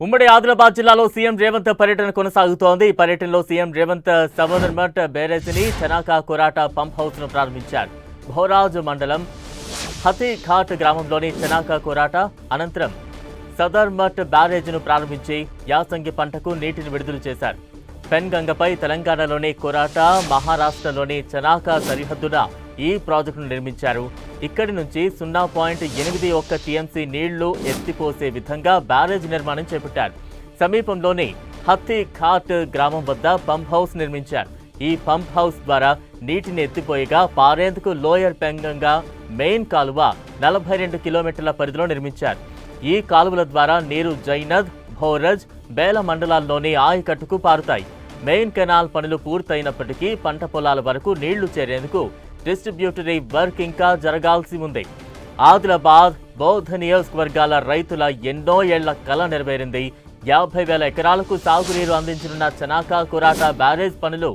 ఉమ్మడి ఆదిలాబాద్ జిల్లాలో సీఎం రేవంత్ పర్యటన కొనసాగుతోంది. ఈ పర్యటనలో సీఎం రేవంత్ సబర్మట్ బ్యారేజీని చనాకా కొరాట పంప్ హౌస్ ను ప్రారంభించారు. భోరాజ్ మండలం హతీఘాట్ గ్రామంలోని చనాకా కొరాట అనంతరం సదర్మట్ బ్యారేజీను ప్రారంభించి యాసంగి పంటకు నీటిని విడుదల చేశారు. పెన్గంగపై తెలంగాణలోని కొరాట, మహారాష్ట్రలోని చనాకా సరిహద్దున ఈ ప్రాజెక్టును నిర్మించారు. ఇక్కడి నుంచి 0.81 టీఎంసీ నీళ్లు ఎత్తిపోసే విధంగా బ్యారేజ్ నిర్మాణం చేపట్టారు. సమీపంలోని హతీఘాట్ గ్రామం వద్ద పంప్ హౌస్ నిర్మించారు. ఈ పంప్ హౌస్ ద్వారా నీటిని ఎత్తిపోయగా పారేందుకు లోయర్ పెంగంగా మెయిన్ కాలువ 42 కిలోమీటర్ల పరిధిలో నిర్మించారు. ఈ కాలువల ద్వారా నీరు జైనద్, భోరజ్, బేల మండలాల్లోని ఆయకట్టుకు పారుతాయి. మెయిన్ కెనాల్ పనులు పూర్తయినప్పటికీ పంట పొలాల వరకు నీళ్లు చేరేందుకు డిస్ట్రిబ్యూటరీ వర్క్ ఇంకా జరగాల్సి ఉంది. ఆదిలాబాద్, బౌద్ధ నియోజకవర్గాల రైతుల ఎన్నో ఏళ్ల కల నెరవేరింది. 50,000 ఎకరాలకు సాగునీరు అందించనున్న చనాకా కొరాట బ్యారేజ్ పనులు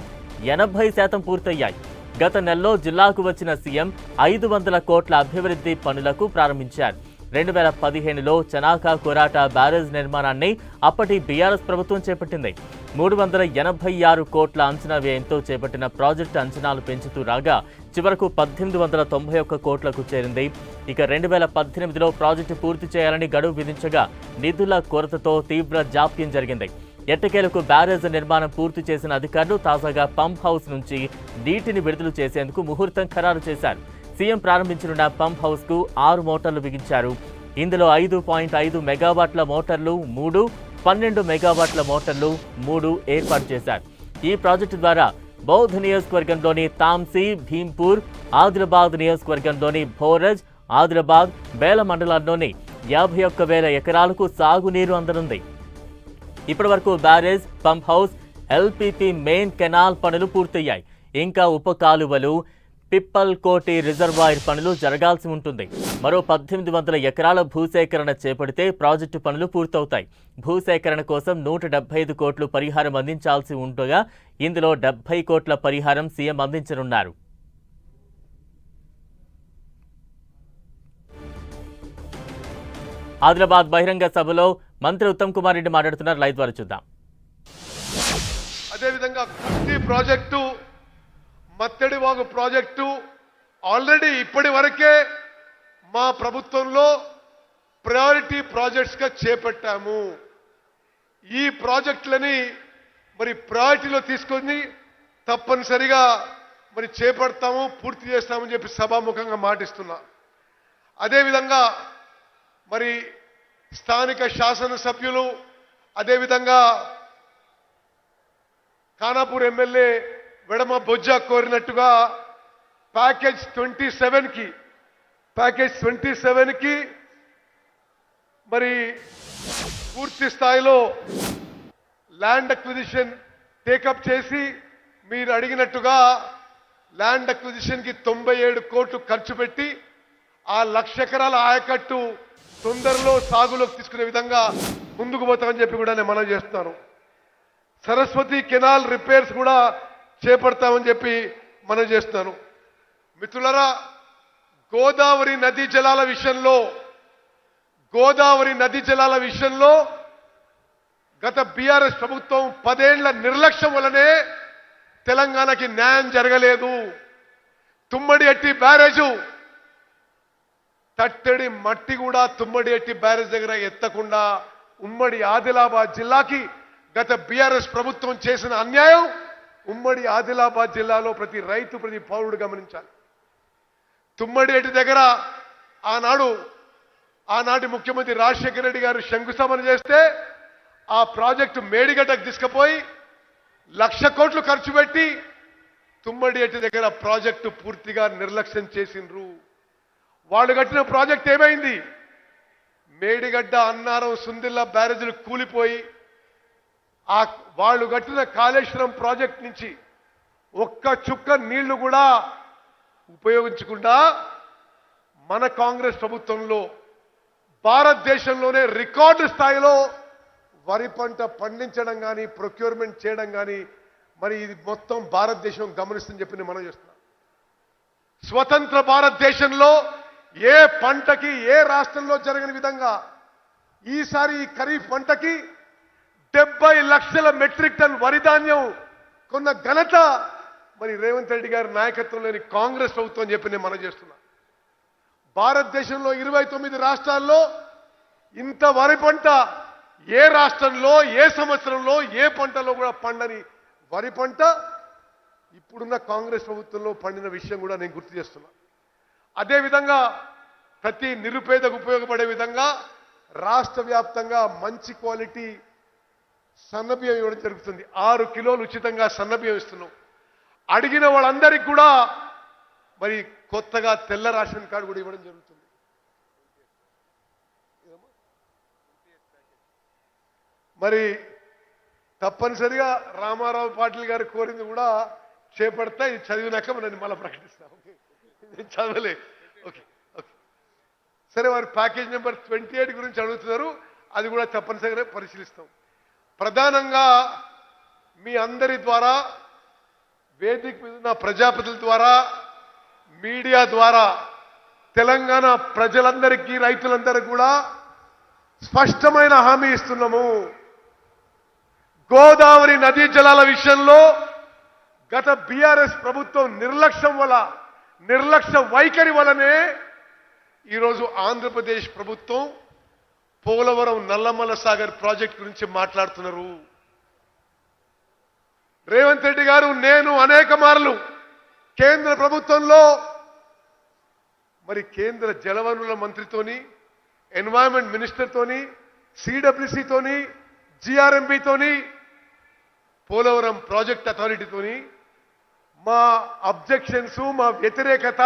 80% పూర్తయ్యాయి. గత నెలలో జిల్లాకు వచ్చిన సీఎం 500 కోట్ల అభివృద్ధి పనులకు ప్రారంభించారు. 2015లో చనాకా కొరాట బ్యారేజ్ నిర్మాణాన్ని అప్పటి బీఆర్ఎస్ ప్రభుత్వం చేపట్టింది. 386 కోట్ల అంచనా వ్యయంతో చేపట్టిన ప్రాజెక్టు అంచనాలు పెంచుతూ రాగా చివరకు 1891 కోట్లకు చేరింది. ఇక 2018లో ప్రాజెక్టు పూర్తి చేయాలని గడువు విధించగా నిధుల కొరతతో తీవ్ర జాప్యం జరిగింది. ఎట్టకేలకు బ్యారేజ్ నిర్మాణం పూర్తి చేసిన అధికారులు తాజాగా పంప్ హౌస్ నుంచి నీటిని విడుదల చేసేందుకు ముహూర్తం ఖరారు చేశారు. సీఎం ప్రారంభించనున్న పంప్ హౌస్ కు 6 మోటార్లు బిగించారు. ఇందులో 5.5 మెగావాట్ల మోటార్లు 3, 12 మెగావాట్ల మోటార్లు 3 ఏర్పాటు చేశారు. ఈ ప్రాజెక్టు ద్వారా బౌద్ధ నియోజకవర్గంలోని తాంసీ, భీంపూర్, ఆదిలాబాద్ నియోజకవర్గంలోని భోరజ్, ఆదిలాబాద్, బేల మండలాల్లోని 51,000 ఎకరాలకు సాగునీరు అందనుంది. ఇప్పటి వరకు barrage, pump house, LPP main canal పనులు పూర్తయ్యాయి. ఇంకా ఉప కాలువలు, పిప్పల్ కోటి రిజర్వాయర్ పనులు జరగాల్సి ఉంటుంది. మరో 1800 ఎకరాల భూసేకరణ చేపడితే ప్రాజెక్టు పనులు పూర్తవుతాయి. భూసేకరణ కోసం 175 కోట్లు పరిహారం అందించాల్సి ఉండగా ఇందులో 70 కోట్ల పరిహారం సీఎం అందించనున్నారు. ఆదిలాబాద్ బహిరంగ సభలో మంత్రి ఉత్తమ్ కుమార్ రెడ్డి మాట్లాడుతున్నారు. లైవ్ ద్వారా చూద్దాం. అదేవిధంగా kurti project, Mattadivagu project already ఇప్పటి వరకే మా ప్రభుత్వంలో ప్రయారిటీ ప్రాజెక్ట్స్గా చేపట్టాము. ఈ ప్రాజెక్టులని మరి ప్రయారిటీలో తీసుకొని తప్పనిసరిగా మరి చేపడతాము, పూర్తి చేస్తామని చెప్పి సభాముఖంగా మాటిస్తున్నా. అదేవిధంగా మరి స్థానిక శాసనసభ్యులు, అదేవిధంగా ఖానాపూర్ ఎమ్మెల్యే వెడమ బొజ్జ కోరినట్టుగా ప్యాకేజ్ 27కి మరి పూర్తి స్థాయిలో ల్యాండ్ అక్విజిషన్ టేకప్ చేసి మీరు అడిగినట్టుగా ల్యాండ్ అక్విజిషన్కి 97 కోట్లు ఖర్చు పెట్టి ఆ 1,00,000 ఎకరాల ఆయకట్టు తొందరలో సాగులోకి తీసుకునే విధంగా ముందుకు పోతామని చెప్పి కూడా నేను మనం చేస్తున్నాను. సరస్వతి కెనాల్ రిపేర్స్ కూడా చేపడతామని చెప్పి మనం చేస్తున్నాను. మిత్రులారా, గోదావరి నదీ జలాల విషయంలో గత బీఆర్ఎస్ ప్రభుత్వం 10 ఏళ్ల నిర్లక్ష్యం వల్లనే తెలంగాణకి న్యాయం జరగలేదు. తుమ్మడి ఎట్టి బ్యారేజు తట్టడి మట్టి కూడా తుమ్మడి ఎట్టి బ్యారేజ్ దగ్గర ఎత్తకుండా ఉమ్మడి ఆదిలాబాద్ జిల్లాకి గత బీఆర్ఎస్ ప్రభుత్వం చేసిన అన్యాయం ఉమ్మడి ఆదిలాబాద్ జిల్లాలో ప్రతి రైతు, ప్రతి పౌరుడు గమనించాలి. తుమ్మడి ఎట్టి దగ్గర ఆనాటి ముఖ్యమంత్రి రాజశేఖర రెడ్డి గారు శంకుస్థాపన చేస్తే ఆ ప్రాజెక్టు మేడిగడ్డకు తీసుకుపోయి 1,00,000 కోట్లు ఖర్చు పెట్టి తుమ్మడి ఎట్టి దగ్గర ప్రాజెక్టు పూర్తిగా నిర్లక్ష్యం చేసిండ్రు. వాళ్ళు కట్టిన ప్రాజెక్ట్ ఏమైంది? మేడిగడ్డ, అన్నారం, సుందిల్లా బ్యారేజీలు కూలిపోయి వాళ్ళు కట్టిన కాళేశ్వరం ప్రాజెక్ట్ నుంచి ఒక్క చుక్క నీళ్లు కూడా ఉపయోగించకుండా మన కాంగ్రెస్ ప్రభుత్వంలో భారతదేశంలోనే రికార్డు స్థాయిలో వరి పంట పండించడం కానీ, ప్రొక్యూర్మెంట్ చేయడం కానీ మరి ఇది మొత్తం భారతదేశం గమనిస్తుందని చెప్పి మనం చేస్తున్నాం. స్వతంత్ర భారతదేశంలో ఏ పంటకి ఏ రాష్ట్రంలో జరగని విధంగా ఈసారి ఈ ఖరీఫ్ పంటకి 70 లక్షల మెట్రిక్ టన్ వరి ధాన్యం కొన్న ఘనత మరి రేవంత్ రెడ్డి గారి నాయకత్వంలోని కాంగ్రెస్ ప్రభుత్వం అని చెప్పి నేను మనం చేస్తున్నా. భారతదేశంలో 29 రాష్ట్రాల్లో ఇంత వరి పంట ఏ రాష్ట్రంలో ఏ సంవత్సరంలో ఏ పంటలో కూడా పండని వరి పంట ఇప్పుడున్న కాంగ్రెస్ ప్రభుత్వంలో పండిన విషయం కూడా నేను గుర్తు చేస్తున్నా. అదేవిధంగా ప్రతి నిరుపేదకు ఉపయోగపడే విధంగా రాష్ట్ర వ్యాప్తంగా మంచి క్వాలిటీ సన్నబియ్యం ఇవ్వడం జరుగుతుంది. 6 కిలోలు ఉచితంగా సన్నబియ్యం ఇస్తున్నాం. అడిగిన వాళ్ళందరికీ కూడా మరి కొత్తగా తెల్ల రేషన్ కార్డు కూడా ఇవ్వడం జరుగుతుంది. మరి తప్పనిసరిగా రామారావు పాటిల్ గారు కోరింది కూడా చేపడతా. ఇది చదివినాక నేను మళ్ళీ ప్రకటిస్తాను. చదవలే. ఓకే ఓకే సరే, వారు ప్యాకేజ్ నెంబర్ 28 గురించి అడుగుతున్నారు. అది కూడా తప్పనిసరిగా పరిశీలిస్తాం. ప్రధానంగా మీ అందరి ద్వారా, వేదిక మీద ఉన్న ప్రజాప్రతినిధుల ద్వారా, మీడియా ద్వారా తెలంగాణ ప్రజలందరికీ రైతులందరికీ కూడా స్పష్టమైన హామీ ఇస్తున్నాము. గోదావరి నదీ జలాల విషయంలో గత బీఆర్ఎస్ ప్రభుత్వం నిర్లక్ష్య వైఖరి వలనే ఈరోజు ఆంధ్రప్రదేశ్ ప్రభుత్వం పోలవరం నల్లమల్ల సాగర్ ప్రాజెక్ట్ గురించి మాట్లాడుతున్నారు. రేవంత్ రెడ్డి గారు, నేను అనేక మార్లు కేంద్ర ప్రభుత్వంలో మరి కేంద్ర జలవనరుల మంత్రితోని, ఎన్వైరన్మెంట్ మినిస్టర్తోని, సిడబ్ల్యూసితోని, జిఆర్ఎంబితోని, పోలవరం ప్రాజెక్ట్ అథారిటీతోని మా అబ్జెక్షన్స్, మా వ్యతిరేకత,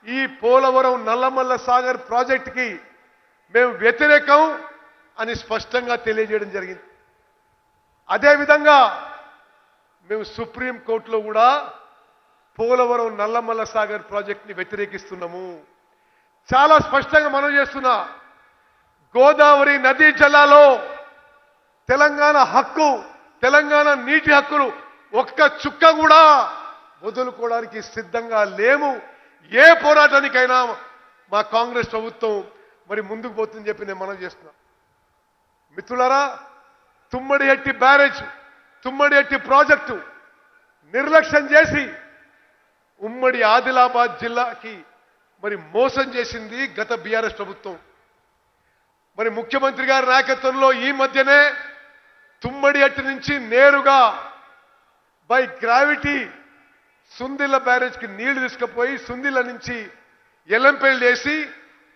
ఈ పోలవరం నల్లమల్ల సాగర్ ప్రాజెక్టుకి మేము వ్యతిరేకం అని స్పష్టంగా తెలియజేయడం జరిగింది. అదేవిధంగా మేము సుప్రీం కోర్టులో కూడా పోలవరం నల్లమల్ల సాగర్ ప్రాజెక్టుని వ్యతిరేకిస్తున్నాము. చాలా స్పష్టంగా మనం చేస్తున్నా, గోదావరి నదీ జలాల్లో తెలంగాణ హక్కు, తెలంగాణ నీటి హక్కులు ఒక్క చుక్క కూడా వదులుకోవడానికి సిద్ధంగా లేము. ఏ పోరాటానికైనా మా కాంగ్రెస్ ప్రభుత్వం మరి ముందుకు పోతుందని చెప్పి నేను మనం చేస్తున్నా. మిత్రులారా, తుమ్మడిహట్టి బ్యారేజ్, తుమ్మడిహట్టి ప్రాజెక్టు నిర్లక్ష్యం చేసి ఉమ్మడి ఆదిలాబాద్ జిల్లాకి మరి మోసం చేసింది గత బీఆర్ఎస్ ప్రభుత్వం. మరి ముఖ్యమంత్రి గారి నాయకత్వంలో ఈ మధ్యనే తుమ్మడిహట్టి నుంచి నేరుగా బై గ్రావిటీ సుందిల్ల బ్యారేజ్కి నీళ్లు తీసుకుపోయి సుందిల్ల నుంచి ఎల్లంపల్లి చేసి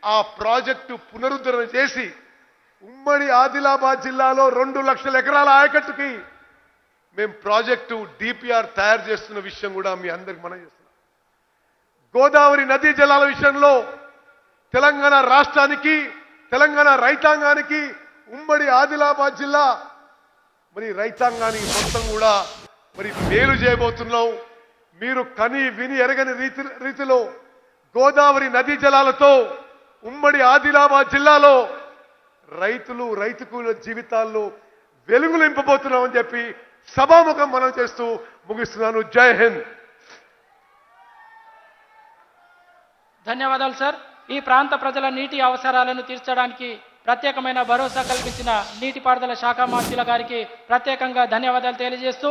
ఆ ప్రాజెక్టు పునరుద్ధరణ చేసి ఉమ్మడి ఆదిలాబాద్ జిల్లాలో 2 లక్షల ఎకరాల ఆయకట్టుకి మేము ప్రాజెక్టు డిపిఆర్ తయారు చేస్తున్న విషయం కూడా మీ అందరికి మనం చేస్తున్నాం. గోదావరి నదీ జలాల విషయంలో తెలంగాణ రాష్ట్రానికి, తెలంగాణ రైతాంగానికి, ఉమ్మడి ఆదిలాబాద్ జిల్లా మరి రైతాంగానికి మొత్తం కూడా మరి మేలు చేయబోతున్నాం. మీరు కని విని ఎరగని రీతిలో గోదావరి నదీ జలాలతో ఉమ్మడి ఆదిలాబాద్ జిల్లాలో రైతు కూలీల జీవితాల్లో వెలుగులు నింపబోతున్నామని చెప్పి సభాముఖం మనం చేస్తూ ముగిస్తున్నాను. జై హింద్. ధన్యవాదాలు సార్. ఈ ప్రాంత ప్రజల నీటి అవసరాలను తీర్చడానికి ప్రత్యేకమైన భరోసా కల్పించిన నీటిపారుదల శాఖ మంత్రుల గారికి ప్రత్యేకంగా ధన్యవాదాలు తెలియజేస్తూ